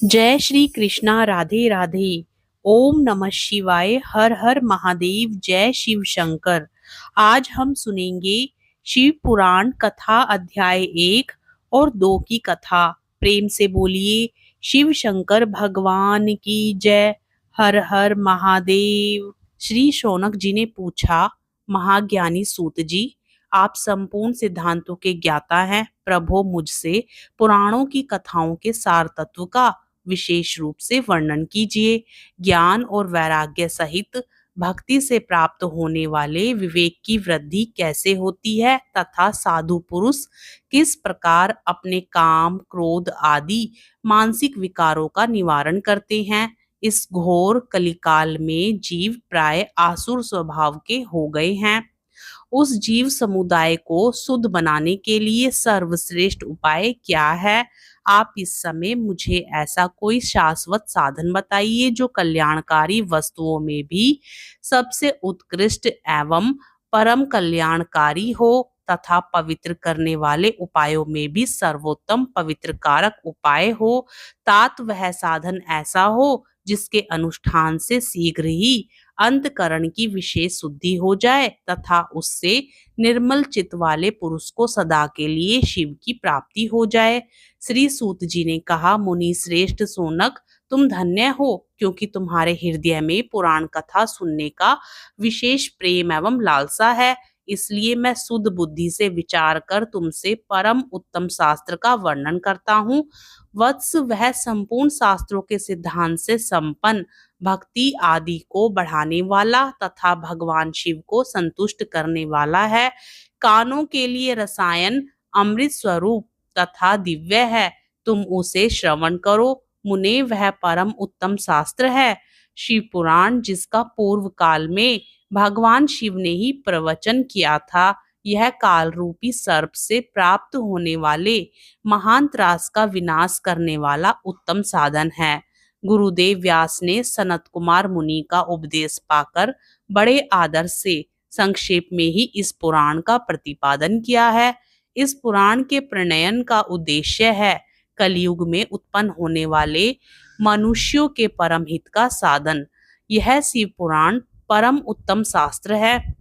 जय श्री कृष्णा। राधे राधे। ओम नमः शिवाय। हर हर महादेव। जय शिव शंकर। आज हम सुनेंगे शिव पुराण कथा अध्याय 1 और 2 की कथा। प्रेम से बोलिए शिव शंकर भगवान की जय। हर हर महादेव। श्री शौनक जी ने पूछा, महाज्ञानी सूत जी, आप संपूर्ण सिद्धांतों के ज्ञाता हैं। प्रभु, मुझसे पुराणों की कथाओं के सार तत्व का विशेष रूप से वर्णन कीजिए। ज्ञान और वैराग्य सहित भक्ति से प्राप्त होने वाले विवेक की वृद्धि कैसे होती है तथा साधु पुरुष किस प्रकार अपने काम, क्रोध आदि मानसिक विकारों का निवारण करते हैं। इस घोर कलिकाल में जीव प्राय आसुर स्वभाव के हो गए हैं। उस जीव समुदाय को शुद्ध बनाने के लिए सर्वश्रेष्ठ उपाय क्या है? आप इस समय मुझे ऐसा कोई शाश्वत साधन बताइए जो कल्याणकारी वस्तुओं में भी सबसे उत्कृष्ट एवं परम कल्याणकारी हो तथा पवित्र करने वाले उपायों में भी सर्वोत्तम पवित्र कारक उपाय हो। तात वह साधन ऐसा हो जिसके अनुष्ठान से शीघ्र ही अंतकरण की विशेष शुद्धि हो जाए तथा उससे निर्मल चित्त वाले पुरुष को सदा के लिए शिव की प्राप्ति हो जाए। श्री सूत जी ने कहा, मुनि श्रेष्ठ सोनक, तुम धन्य हो क्योंकि तुम्हारे हृदय में पुराण कथा सुनने का विशेष प्रेम एवं लालसा है। इसलिए मैं शुद्ध बुद्धि से विचार कर तुमसे परम उत्तम शास्त्र का वर्णन करता हूँ। वत्स, वह संपूर्ण शास्त्रों के सिद्धांत से संपन्न, भक्ति आदि को बढ़ाने वाला तथा भगवान शिव को संतुष्ट करने वाला है। कानों के लिए रसायन अमृत स्वरूप तथा दिव्य है। तुम उसे श्रवण करो मुने, वह परम उत्तम शास्त्र है। शिव पुराण, जिसका पूर्व काल में भगवान शिव ने ही प्रवचन किया था, यह काल रूपी सर्प से प्राप्त होने वाले महान त्रास का विनाश करने वाला उत्तम साधन है। गुरुदेव व्यास ने सनत कुमार मुनि का उपदेश पाकर बड़े आदर से संक्षेप में ही इस पुराण का प्रतिपादन किया है। इस पुराण के प्रणयन का उद्देश्य है कलयुग में उत्पन्न होने वाले मनुष्यों के परम हित का साधन। यह शिव पुराण परम उत्तम शास्त्र है।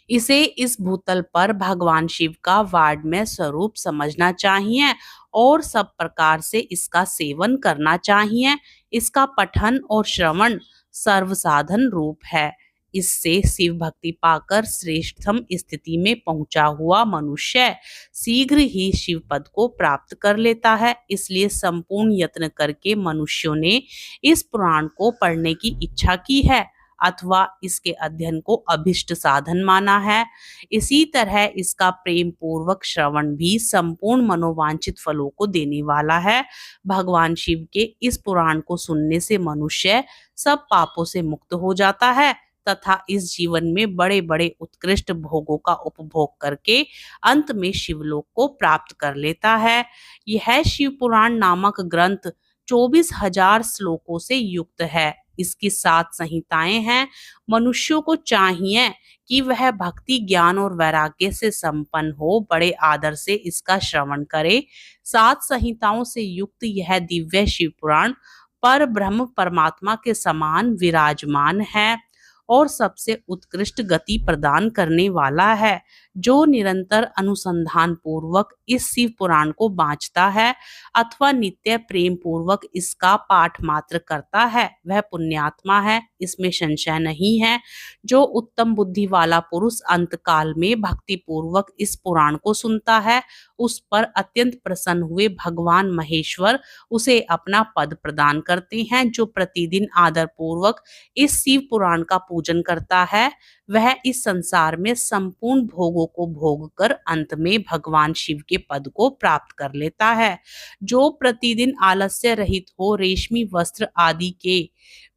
इसे इस भूतल पर भगवान शिव का वाड्मय स्वरूप समझना चाहिए और सब प्रकार से इसका सेवन करना चाहिए। इसका पठन और श्रवण सर्वसाधन रूप है। इससे शिव भक्ति पाकर श्रेष्ठतम स्थिति में पहुंचा हुआ मनुष्य शीघ्र ही शिव पद को प्राप्त कर लेता है। इसलिए संपूर्ण यत्न करके मनुष्यों ने इस पुराण को पढ़ने की इच्छा की है अथवा इसके अध्ययन को अभिष्ट साधन माना है। इसी तरह इसका प्रेम पूर्वक श्रवण भी संपूर्ण मनोवांछित फलों को देने वाला है। भगवान शिव के इस पुराण को सुनने से मनुष्य सब पापों से मुक्त हो जाता है तथा इस जीवन में बड़े बड़े उत्कृष्ट भोगों का उपभोग करके अंत में शिवलोक को प्राप्त कर लेता है। यह शिव पुराण नामक ग्रंथ 24,000 श्लोकों से युक्त है। इसकी 7 संहिताएं हैं। मनुष्यों को चाहिए कि वह भक्ति, ज्ञान और वैराग्य से संपन्न हो, बड़े आदर से इसका श्रवण करे। 7 संहिताओं से युक्त यह दिव्य शिव पुराण पर ब्रह्म परमात्मा के समान विराजमान है और सबसे उत्कृष्ट गति प्रदान करने वाला है। जो निरंतर अनुसंधान पूर्वक इस शिव पुराण को बांचता है अथवा नित्य प्रेम पूर्वक इसका पाठ मात्र करता है, वह पुण्यात्मा है, इसमें संशय नहीं है। जो उत्तम बुद्धि वाला पुरुष अंत काल में भक्ति पूर्वक इस पुराण को सुनता है, उस पर अत्यंत प्रसन्न हुए भगवान महेश्वर उसे अपना पद प्रदान करते हैं। जो प्रतिदिन आदर पूर्वक इस शिव पुराण का पूजन करता है, वह इस संसार में संपूर्ण भोगों को भोग कर अंत में भगवान शिव के पद को प्राप्त कर लेता है। जो प्रतिदिन आलस्य रहित हो रेशमी वस्त्र आदि के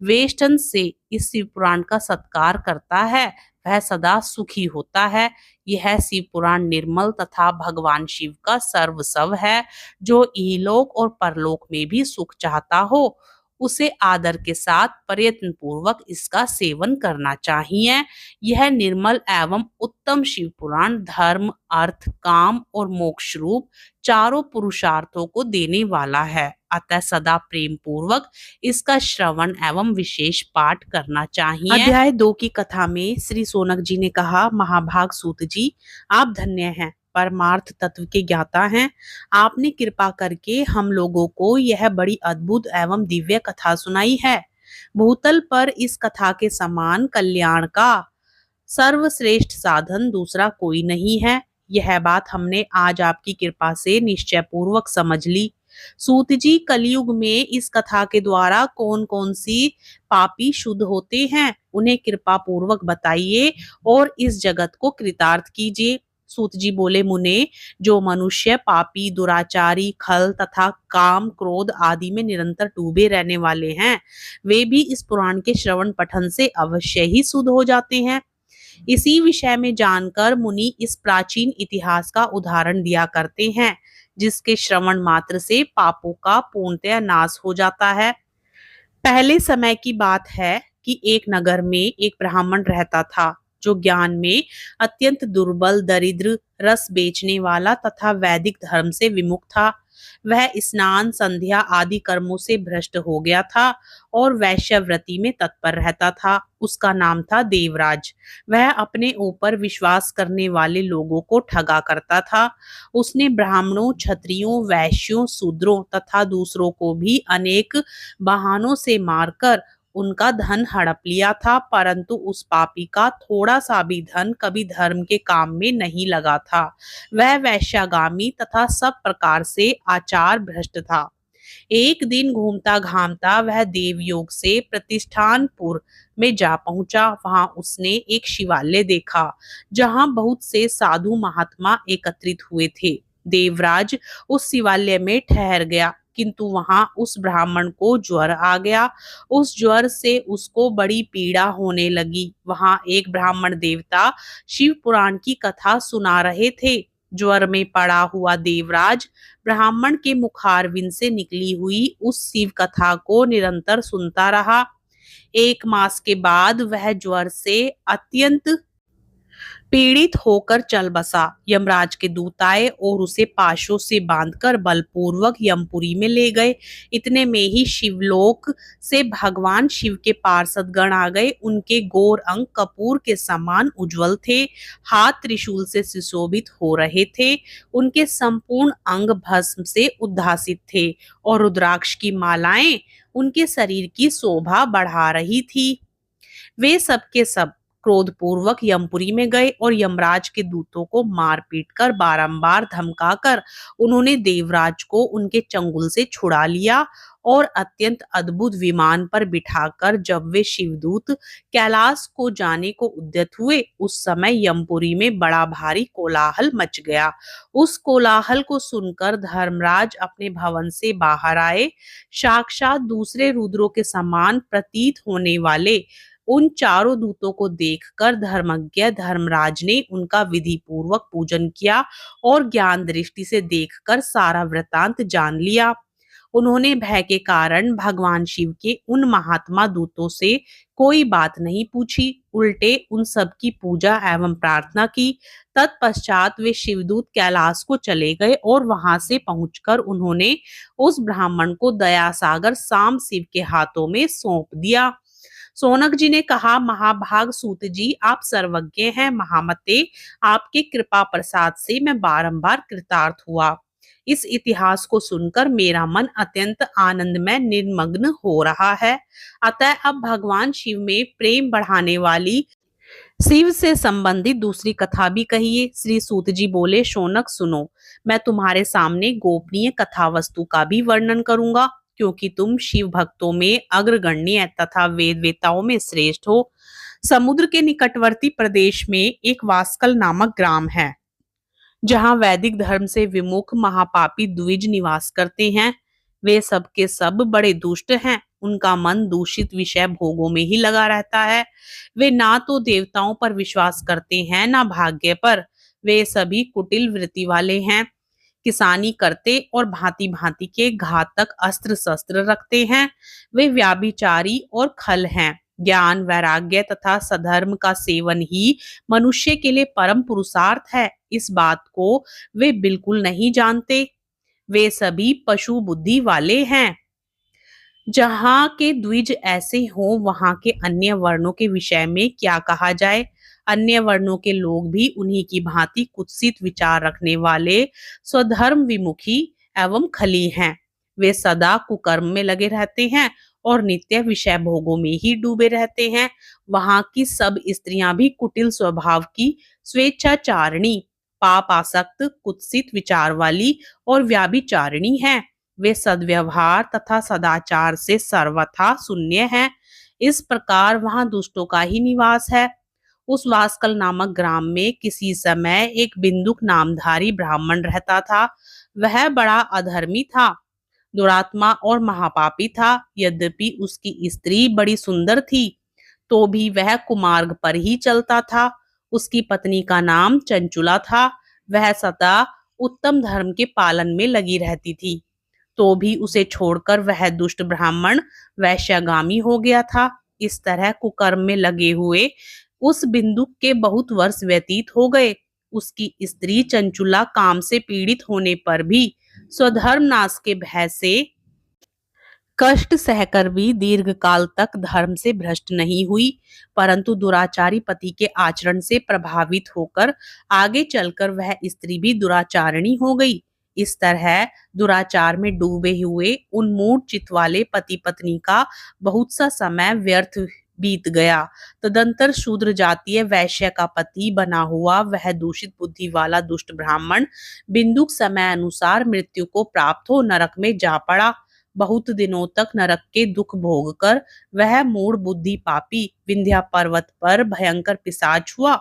वेष्टन से इस शिव पुराण का सत्कार करता है, वह सदा सुखी होता है। यह शिव पुराण निर्मल तथा भगवान शिव का सर्वस्व है। जो इहलोक और परलोक में भी सुख चाहता हो, उसे आदर के साथ प्रयत्न पूर्वक इसका सेवन करना चाहिए। यह निर्मल एवं उत्तम शिव पुराण धर्म, अर्थ, काम और मोक्ष रूप चारों पुरुषार्थों को देने वाला है। अतः सदा प्रेम पूर्वक इसका श्रवण एवं विशेष पाठ करना चाहिए। अध्याय 2 की कथा में श्री सोनक जी ने कहा, महाभाग सूत जी, आप धन्य हैं, परमार्थ तत्व के ज्ञाता हैं। आपने कृपा करके हम लोगों को यह बड़ी अद्भुत एवं दिव्य कथा सुनाई है। भूतल पर इस कथा के समान कल्याण का सर्वश्रेष्ठ साधन दूसरा कोई नहीं है। यह बात हमने आज आपकी कृपा से निश्चय पूर्वक समझ ली। सूत जी, कलयुग में इस कथा के द्वारा कौन कौन सी पापी शुद्ध होते हैं, उन्हें कृपा पूर्वक बताइए और इस जगत को कृतार्थ कीजिए। सूत जी बोले, मुने, जो मनुष्य पापी, दुराचारी, खल तथा काम, क्रोध आदि में निरंतर डूबे रहने वाले हैं, वे भी इस पुराण के श्रवण पठन से अवश्य ही शुद्ध हो जाते हैं। इसी विषय में जानकर मुनि इस प्राचीन इतिहास का उदाहरण दिया करते हैं, जिसके श्रवण मात्र से पापों का पूर्णतः नाश हो जाता है। पहले समय की बात है कि एक नगर में एक ब्राह्मण रहता था, जो ज्ञान में अत्यंत दुर्बल, दरिद्र, रस बेचने वाला तथा वैदिक धर्म से विमुख था। वह स्नान, संध्या आदि कर्मों से भ्रष्ट हो गया था और वैश्यव्रती में तत्पर रहता था। उसका नाम था देवराज। वह अपने ऊपर विश्वास करने वाले लोगों को ठगा करता था। उसने ब्राह्मणों, क्षत्रियों, वैश्यों, शूद्रों तथा दूसरों को भी अनेक बहानों से मारकर उनका धन हड़प लिया था, परंतु उस पापी का थोड़ा सा भी धन कभी धर्म के काम में नहीं लगा था। वह वैश्यागामी तथा सब प्रकार से आचार भ्रष्ट था। एक दिन घूमता घामता वह देवयोग से प्रतिष्ठानपुर में जा पहुंचा। वहां उसने एक शिवालय देखा, जहां बहुत से साधु महात्मा एकत्रित हुए थे। देवराज उस शिवालय में ठहर गया, किंतु वहां उस ब्राह्मण को ज्वर आ गया। उस ज्वर से उसको बड़ी पीड़ा होने लगी। वहां एक ब्राह्मण देवता शिव पुराण की कथा सुना रहे थे। ज्वर में पड़ा हुआ देवराज ब्राह्मण के मुखारविंद से निकली हुई उस शिव कथा को निरंतर सुनता रहा। 1 मास के बाद वह ज्वर से अत्यंत पीड़ित होकर चल बसा। यमराज के दूत आए और उसे पाशों से बांधकर बलपूर्वक यमपुरी में ले गए। इतने में ही शिवलोक से भगवान शिव के पार्षद गण आ गए। उनके गोर अंग कपूर के समान उज्जवल थे, हाथ त्रिशूल से सुशोभित हो रहे थे। उनके संपूर्ण अंग भस्म से उद्भासित थे और रुद्राक्ष की मालाएं उनके शरीर की शोभा बढ़ा रही थी। वे सब के सब क्रोधपूर्वक यमपुरी में गए और यमराज के दूतों को मार पीट कर बारंबार धमकाकर उन्होंने देवराज को उनके चंगुल से छुड़ा लिया और अत्यंत अद्भुत विमान पर बिठाकर जब वे शिवदूत कैलाश को जाने को उद्यत हुए, उस समय यमपुरी में बड़ा भारी कोलाहल मच गया। उस कोलाहल को सुनकर धर्मराज अपने भवन से बाहर आए। साक्षात दूसरे रुद्रों के समान प्रतीत होने वाले उन चारों दूतों को देखकर धर्मज्ञ धर्मराज ने उनका विधि पूर्वक पूजन किया और ज्ञान दृष्टि से देखकर सारा वृतांत जान लिया। उन्होंने भय के कारण भगवान शिव के उन महात्मा दूतों से कोई बात नहीं पूछी, उल्टे उन सब की पूजा एवं प्रार्थना की। तत्पश्चात वे शिवदूत कैलाश को चले गए और वहां से पहुंचकर उन्होंने उस ब्राह्मण को दयासागर साम शिव के हाथों में सौंप दिया। सोनक जी ने कहा, महाभाग सूत जी, आप सर्वज्ञ हैं महामते। आपके कृपा प्रसाद से मैं बारंबार कृतार्थ हुआ। इस इतिहास को सुनकर मेरा मन अत्यंत आनंद में निर्मग्न हो रहा है। अतः अब भगवान शिव में प्रेम बढ़ाने वाली शिव से संबंधित दूसरी कथा भी कहिए। श्री सूत जी बोले, शौनक सुनो, मैं तुम्हारे सामने गोपनीय कथा वस्तु का भी वर्णन करूंगा, क्योंकि तुम शिव भक्तों में अग्रगण्य तथा वेद वेताओं में श्रेष्ठ हो। समुद्र के निकटवर्ती प्रदेश में एक वास्कल नामक ग्राम है, जहां वैदिक धर्म से विमुख महापापी द्विज निवास करते हैं। वे सब के सब बड़े दुष्ट हैं। उनका मन दूषित विषय भोगों में ही लगा रहता है। वे ना तो देवताओं पर विश्वास करते हैं, ना भाग्य पर। वे सभी कुटिल वृत्ति वाले हैं। किसानी करते और भांति भांति के घातक अस्त्र शस्त्र रखते हैं। वे व्याभिचारी और खल हैं। ज्ञान, वैराग्य तथा सधर्म का सेवन ही मनुष्य के लिए परम पुरुषार्थ है, इस बात को वे बिल्कुल नहीं जानते। वे सभी पशु बुद्धि वाले हैं। जहाँ के द्विज ऐसे हों, वहाँ के अन्य वर्णों के विषय में क्या कहा जाए। अन्य वर्णों के लोग भी उन्हीं की भांति कुत्सित विचार रखने वाले, स्वधर्म विमुखी एवं खली हैं। वे सदा कुकर्म में लगे रहते हैं और नित्य विषय भोगों में ही डूबे रहते हैं। वहाँ की सब स्त्रियां भी कुटिल स्वभाव की, स्वेच्छाचारिणी, पाप आसक्त, कुत्सित विचार वाली और व्याभिचारिणी हैं। वे सद्व्यवहार तथा सदाचार से सर्वथा शून्य हैं। इस प्रकार वहां दुष्टों का ही निवास है। उस वास्कल नामक ग्राम में किसी समय एक बिंदुक नामधारी ब्राह्मण रहता था। वह बड़ा अधर्मी था, दुरात्मा और महापापी था। यद्यपि उसकी स्त्री बड़ी सुंदर थी, तो भी वह कुमार्ग पर ही चलता था। उसकी पत्नी का नाम चंचुला था। वह सदा उत्तम धर्म के पालन में लगी रहती थी, तो भी उसे छोड़कर वह दुष्ट ब्राह्मण वैश्यागामी हो गया था। इस तरह कुकर्म में लगे हुए उस बिंदुक के बहुत वर्ष व्यतीत हो गए। उसकी स्त्री चंचुला काम से पीड़ित होने पर भी स्वधर्म नाश के भय से कष्ट सहकर भी दीर्घ काल तक धर्म से भ्रष्ट नहीं हुई, परंतु दुराचारी पति के आचरण से प्रभावित होकर आगे चलकर वह स्त्री भी दुराचारिणी हो गई। इस तरह दुराचार में डूबे हुए उन मूढ़ चित्त वाले पति पत्नी का बहुत सा समय व्यर्थ बीत गया। तदंतर शूद्र जातीय वैश्य का पति बना हुआ वह दूषित बुद्धि वाला दुष्ट ब्राह्मण बिंदुक समय अनुसार मृत्यु को प्राप्त हो नरक में जा पड़ा। बहुत दिनों तक नरक के दुख भोगकर वह मूढ़ बुद्धि पापी विंध्या पर्वत पर भयंकर पिशाच हुआ।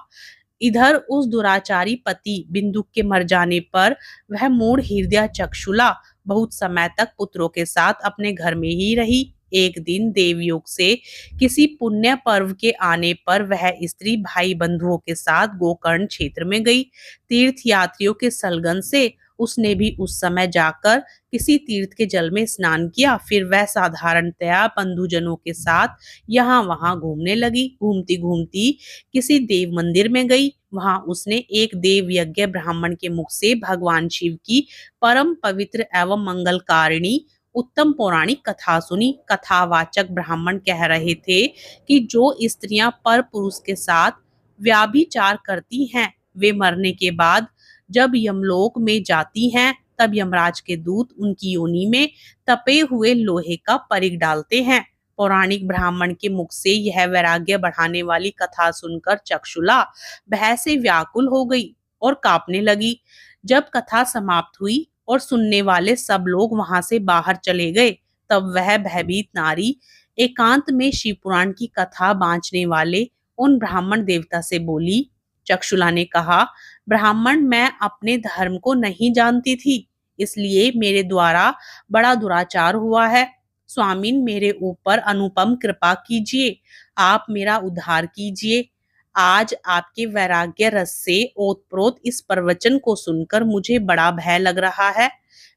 इधर उस दुराचारी पति बिंदु के मर जाने पर वह मूढ़ हृदय चक्षुला बहुत समय तक पुत्रों के साथ अपने घर में ही रही। एक दिन देवयोग से किसी पुण्य पर्व के आने पर वह स्त्री भाई बंधुओं के साथ गोकर्ण क्षेत्र में गई। तीर्थ यात्रियों के सलगन से उसने भी उस समय जाकर किसी तीर्थ के जल में स्नान किया। फिर वह साधारणतया बंधुजनों के साथ यहाँ वहां घूमने लगी। घूमती घूमती किसी देव मंदिर में गई। वहां उसने एक देव यज्ञ ब्राह्मण के मुख से भगवान शिव की परम पवित्र एवं मंगलकारिणी उत्तम पौराणिक कथा सुनी। कथावाचक ब्राह्मण कह रहे थे कि जो स्त्रियां पर पुरुष के साथ व्याभिचार करती हैं, वे मरने के बाद जब यमलोक में जाती हैं, तब यमराज के दूत उनकी योनि में तपे हुए लोहे का परिग डालते हैं। पौराणिक ब्राह्मण के मुख से यह वैराग्य बढ़ाने वाली कथा सुनकर चक्षुला भय से व्याकुल हो गई और कांपने लगी। जब कथा समाप्त हुई और सुनने वाले सब लोग वहां से बाहर चले गए, तब वह भयभीत नारी एकांत में शिव पुराण की कथा बांचने वाले उन ब्राह्मण देवता से बोली। चक्षुला ने कहा, ब्राह्मण, मैं अपने धर्म को नहीं जानती थी, इसलिए मेरे द्वारा बड़ा दुराचार हुआ है। स्वामीन, मेरे ऊपर अनुपम कृपा कीजिए, आप मेरा उद्धार कीजिए। आज आपके वैराग्य रस से ओतप्रोत इस प्रवचन को सुनकर मुझे बड़ा भय लग रहा है।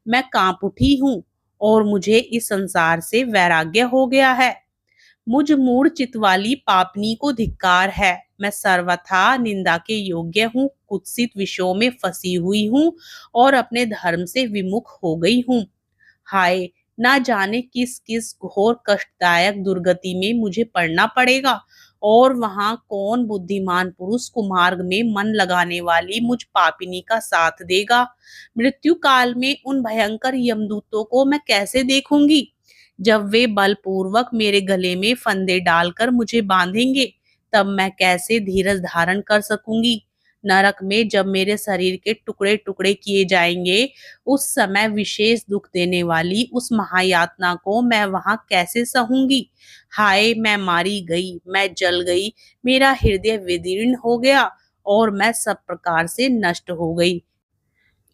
मैं कांप उठी हूँ और मुझे इस संसार से वैराग्य हो गया है। मुझ मूढ़ चित्त वाली पापनी को धिक्कार है। मैं सर्वथा निंदा के योग्य हूँ, कुत्सित विषयों में फंसी हुई हूँ और अपने धर्म से विमुख हो गई हूँ। हाय, ना जाने किस किस घोर कष्टदायक दुर्गति में मुझे पड़ना पड़ेगा और वहां कौन बुद्धिमान पुरुष कुमार्ग में मन लगाने वाली मुझ पापिनी का साथ देगा। मृत्यु काल में उन भयंकर यमदूतों को मैं कैसे देखूंगी, जब वे बलपूर्वक मेरे गले में फंदे डालकर मुझे बांधेंगे, तब मैं कैसे धीरज धारण कर सकूंगी। नरक में जब मेरे शरीर के टुकड़े टुकड़े किए जाएंगे, उस समय विशेष दुख देने वाली उस महायातना को मैं वहां कैसे सहूंगी। हाय, मैं मारी गई, मैं जल गई, मेरा हृदय विदीर्ण हो गया और मैं सब प्रकार से नष्ट हो गई,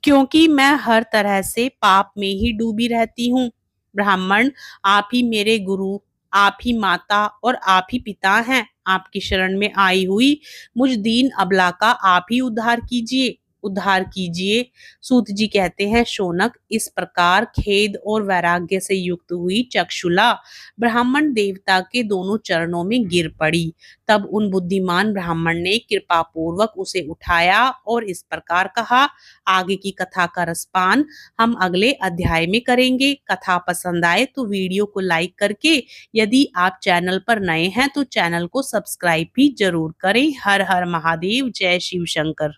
क्योंकि मैं हर तरह से पाप में ही डूबी रहती हूँ। ब्राह्मण, आप ही मेरे गुरु, आप ही माता और आप ही पिता हैं। आपकी शरण में आई हुई मुझ दीन अबला का आप ही उद्धार कीजिए। उद्धार कीजिए। सूत जी कहते हैं, शौनक, इस प्रकार खेद और वैराग्य से युक्त हुई चक्षुला ब्राह्मण देवता के दोनों चरणों में गिर पड़ी। तब उन बुद्धिमान ब्राह्मण ने कृपा पूर्वक उसे उठाया और इस प्रकार कहा। आगे की कथा का रसपान हम अगले अध्याय में करेंगे। कथा पसंद आए तो वीडियो को लाइक करके, यदि आप चैनल पर नए हैं तो चैनल को सब्सक्राइब भी जरूर करें। हर हर महादेव, जय शिव शंकर।